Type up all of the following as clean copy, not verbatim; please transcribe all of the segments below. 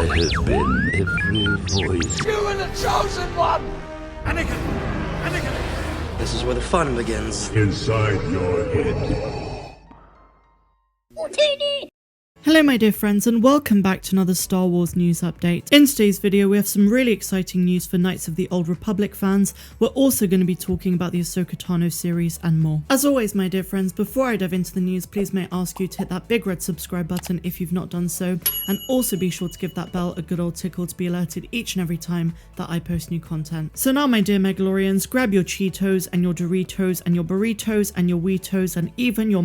I have been every voice. You are the chosen one! Anakin! Anakin! This is where the fun begins. Inside your head. Hello my dear friends and welcome back to another Star Wars news update. In today's video we have some really exciting news for Knights of the Old Republic fans. We're also going to be talking about the Ahsoka Tano series and more. As always my dear friends, before I dive into the news, please may I ask you to hit that big red subscribe button if you've not done so, and also be sure to give that bell a good old tickle to be alerted each and every time that I post new content. So now my dear Mandalorians, grab your Cheetos and your Doritos and your burritos and your Weetos and even your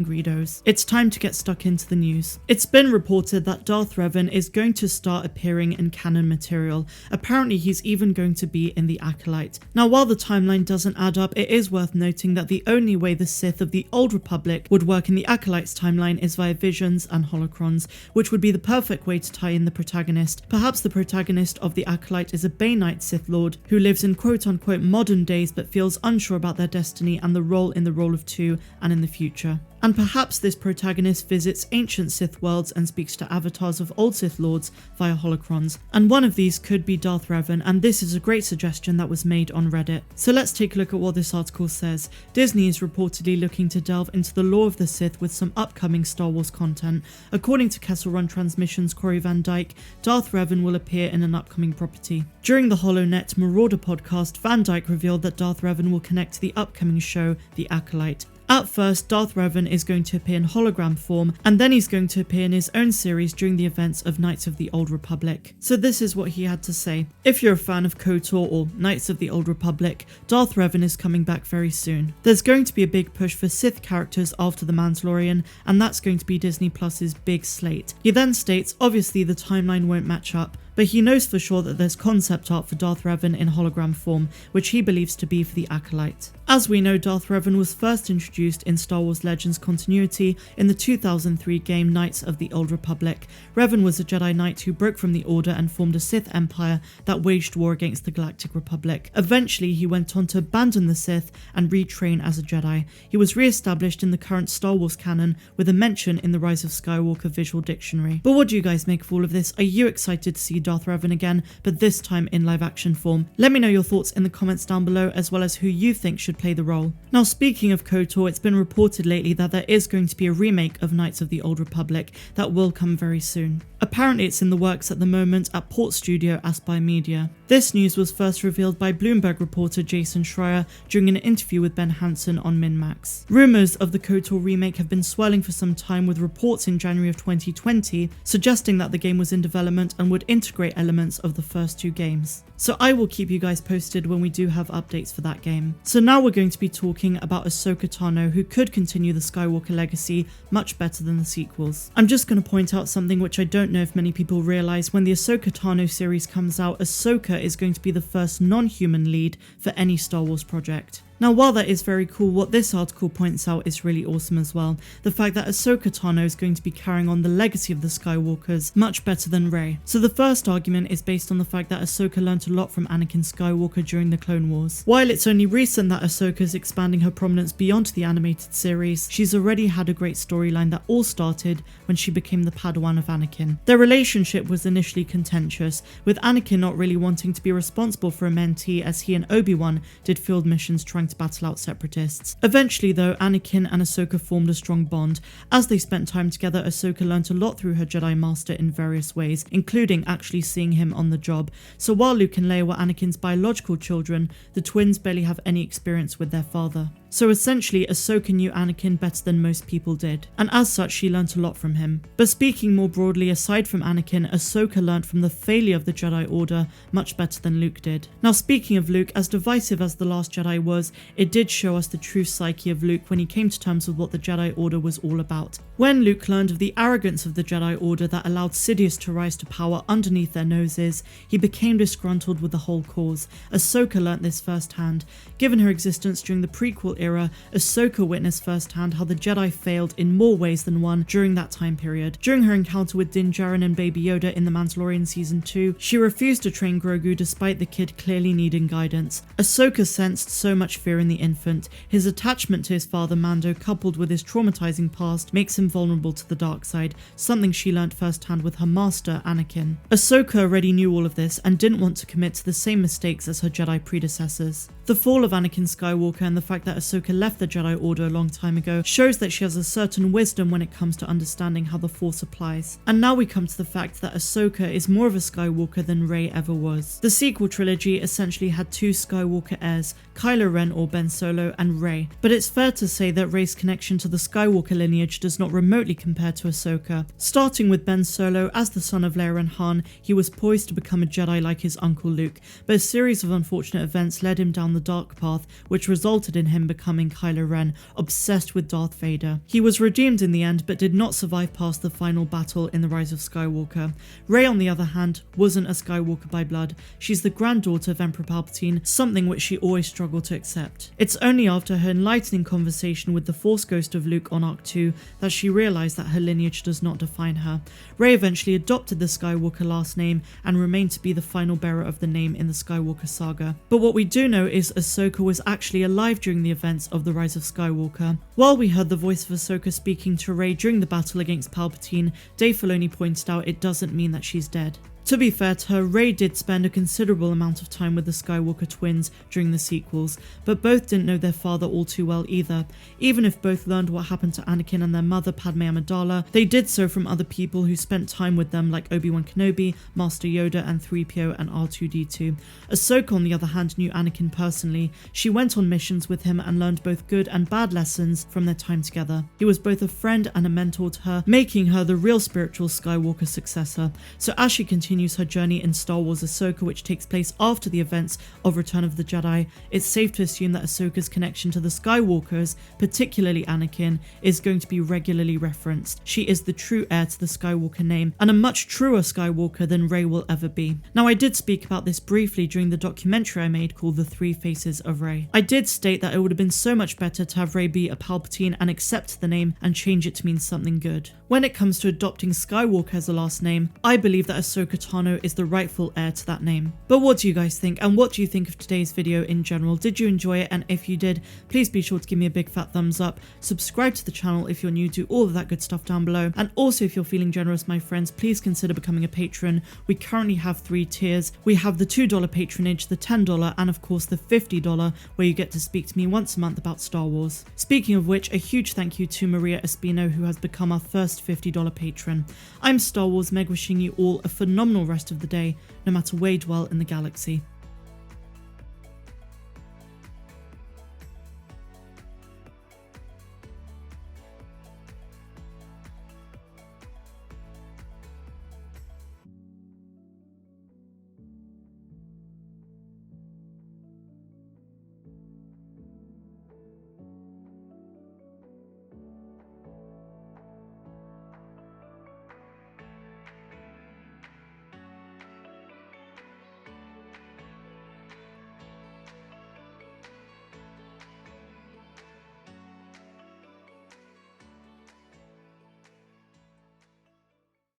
Greedos. It's time to get stuck into the news. It's been reported that Darth Revan is going to start appearing in canon material. Apparently he's even going to be in the Acolyte. Now while the timeline doesn't add up, it is worth noting that the only way the Sith of the Old Republic would work in the Acolyte's timeline is via visions and holocrons, which would be the perfect way to tie in the protagonist. Perhaps the protagonist of the Acolyte is a Bay Knight Sith Lord who lives in quote-unquote modern days but feels unsure about their destiny and the role of two and in the future. And perhaps this protagonist visits ancient Sith worlds and speaks to avatars of old Sith Lords via holocrons. And one of these could be Darth Revan, and this is a great suggestion that was made on Reddit. So let's take a look at what this article says. Disney is reportedly looking to delve into the lore of the Sith with some upcoming Star Wars content. According to Kessel Run Transmission's Corey Van Dyke, Darth Revan will appear in an upcoming property. During the HoloNet Marauder podcast, Van Dyke revealed that Darth Revan will connect to the upcoming show, The Acolyte. At first, Darth Revan is going to appear in hologram form, and then he's going to appear in his own series during the events of Knights of the Old Republic. So this is what he had to say. If you're a fan of KOTOR or Knights of the Old Republic, Darth Revan is coming back very soon. There's going to be a big push for Sith characters after The Mandalorian, and that's going to be Disney Plus's big slate. He then states, obviously the timeline won't match up, but he knows for sure that there's concept art for Darth Revan in hologram form, which he believes to be for the Acolyte. As we know, Darth Revan was first introduced in Star Wars Legends continuity in the 2003 game Knights of the Old Republic. Revan was a Jedi Knight who broke from the Order and formed a Sith Empire that waged war against the Galactic Republic. Eventually, he went on to abandon the Sith and retrain as a Jedi. He was re-established in the current Star Wars canon with a mention in the Rise of Skywalker visual dictionary. But what do you guys make of all of this? Are you excited to see Darth Revan again, but this time in live action form? Let me know your thoughts in the comments down below, as well as who you think should play the role. Now speaking of KOTOR, it's been reported lately that there is going to be a remake of Knights of the Old Republic that will come very soon. Apparently it's in the works at the moment at Port Studio Aspire Media. This news was first revealed by Bloomberg reporter Jason Schreier during an interview with Ben Hansen on MinMax. Rumours of the KOTOR remake have been swirling for some time, with reports in January of 2020 suggesting that the game was in development and would integrate elements of the first two games. So I will keep you guys posted when we do have updates for that game. So now we're going to be talking about Ahsoka Tano, who could continue the Skywalker legacy much better than the sequels. I'm just going to point out something which I don't know if many people realise. When the Ahsoka Tano series comes out, Ahsoka is going to be the first non-human lead for any Star Wars project. Now while that is very cool, what this article points out is really awesome as well. The fact that Ahsoka Tano is going to be carrying on the legacy of the Skywalkers much better than Rey. So the first argument is based on the fact that Ahsoka learnt a lot from Anakin Skywalker during the Clone Wars. While it's only recent that Ahsoka is expanding her prominence beyond the animated series, she's already had a great storyline that all started when she became the Padawan of Anakin. Their relationship was initially contentious, with Anakin not really wanting to be responsible for a mentee, as he and Obi-Wan did field missions trying to battle out separatists. Eventually though, Anakin and Ahsoka formed a strong bond. As they spent time together, Ahsoka learnt a lot through her Jedi Master in various ways, including actually seeing him on the job. So while Luke and Leia were Anakin's biological children, the twins barely have any experience with their father. So essentially, Ahsoka knew Anakin better than most people did, and as such she learnt a lot from him. But speaking more broadly, aside from Anakin, Ahsoka learnt from the failure of the Jedi Order much better than Luke did. Now speaking of Luke, as divisive as The Last Jedi was, it did show us the true psyche of Luke when he came to terms with what the Jedi Order was all about. When Luke learned of the arrogance of the Jedi Order that allowed Sidious to rise to power underneath their noses, he became disgruntled with the whole cause. Ahsoka learnt this firsthand. Given her existence during the prequel era, Ahsoka witnessed firsthand how the Jedi failed in more ways than one during that time period. During her encounter with Din Djarin and Baby Yoda in The Mandalorian Season 2, she refused to train Grogu despite the kid clearly needing guidance. Ahsoka sensed so much fear in the infant. His attachment to his father Mando, coupled with his traumatizing past, makes him vulnerable to the dark side, something she learnt firsthand with her master, Anakin. Ahsoka already knew all of this and didn't want to commit to the same mistakes as her Jedi predecessors. The fall of Anakin Skywalker and the fact that Ahsoka left the Jedi Order a long time ago shows that she has a certain wisdom when it comes to understanding how the Force applies. And now we come to the fact that Ahsoka is more of a Skywalker than Rey ever was. The sequel trilogy essentially had two Skywalker heirs, Kylo Ren or Ben Solo and Rey, but it's fair to say that Rey's connection to the Skywalker lineage does not remotely compare to Ahsoka. Starting with Ben Solo, as the son of Leia and Han, he was poised to become a Jedi like his uncle Luke, but a series of unfortunate events led him down the dark path, which resulted in him becoming Kylo Ren, obsessed with Darth Vader. He was redeemed in the end, but did not survive past the final battle in The Rise of Skywalker. Rey, on the other hand, wasn't a Skywalker by blood. She's the granddaughter of Emperor Palpatine, something which she always struggled to accept. It's only after her enlightening conversation with the Force Ghost of Luke on Arc 2 that she realized that her lineage does not define her. Rey eventually adopted the Skywalker last name and remained to be the final bearer of the name in the Skywalker saga. But what we do know is Ahsoka was actually alive during the events of The Rise of Skywalker. While we heard the voice of Ahsoka speaking to Rey during the battle against Palpatine, Dave Filoni pointed out it doesn't mean that she's dead. To be fair to her, Rey did spend a considerable amount of time with the Skywalker twins during the sequels, but both didn't know their father all too well either. Even if both learned what happened to Anakin and their mother Padme Amidala, they did so from other people who spent time with them like Obi-Wan Kenobi, Master Yoda and 3PO and R2-D2. Ahsoka on the other hand knew Anakin personally. She went on missions with him and learned both good and bad lessons from their time together. He was both a friend and a mentor to her, making her the real spiritual Skywalker successor. So as she continues her journey in Star Wars Ahsoka, which takes place after the events of Return of the Jedi, it's safe to assume that Ahsoka's connection to the Skywalkers, particularly Anakin, is going to be regularly referenced. She is the true heir to the Skywalker name, and a much truer Skywalker than Rey will ever be. Now, I did speak about this briefly during the documentary I made called The Three Faces of Rey. I did state that it would have been so much better to have Rey be a Palpatine and accept the name and change it to mean something good. When it comes to adopting Skywalker as a last name, I believe that Ahsoka Tano is the rightful heir to that name. But what do you guys think, and what do you think of today's video in general? Did you enjoy it? And if you did, please be sure to give me a big fat thumbs up, subscribe to the channel if you're new, do all of that good stuff down below, and also if you're feeling generous, my friends, please consider becoming a patron. We currently have 3 tiers. We have the $2 patronage, the $10, and of course the $50, where you get to speak to me once a month about Star Wars. Speaking of which, a huge thank you to Maria Espino, who has become our first $50 patron. I'm Star Wars Meg, wishing you all a phenomenal rest of the day, no matter where you dwell in the galaxy.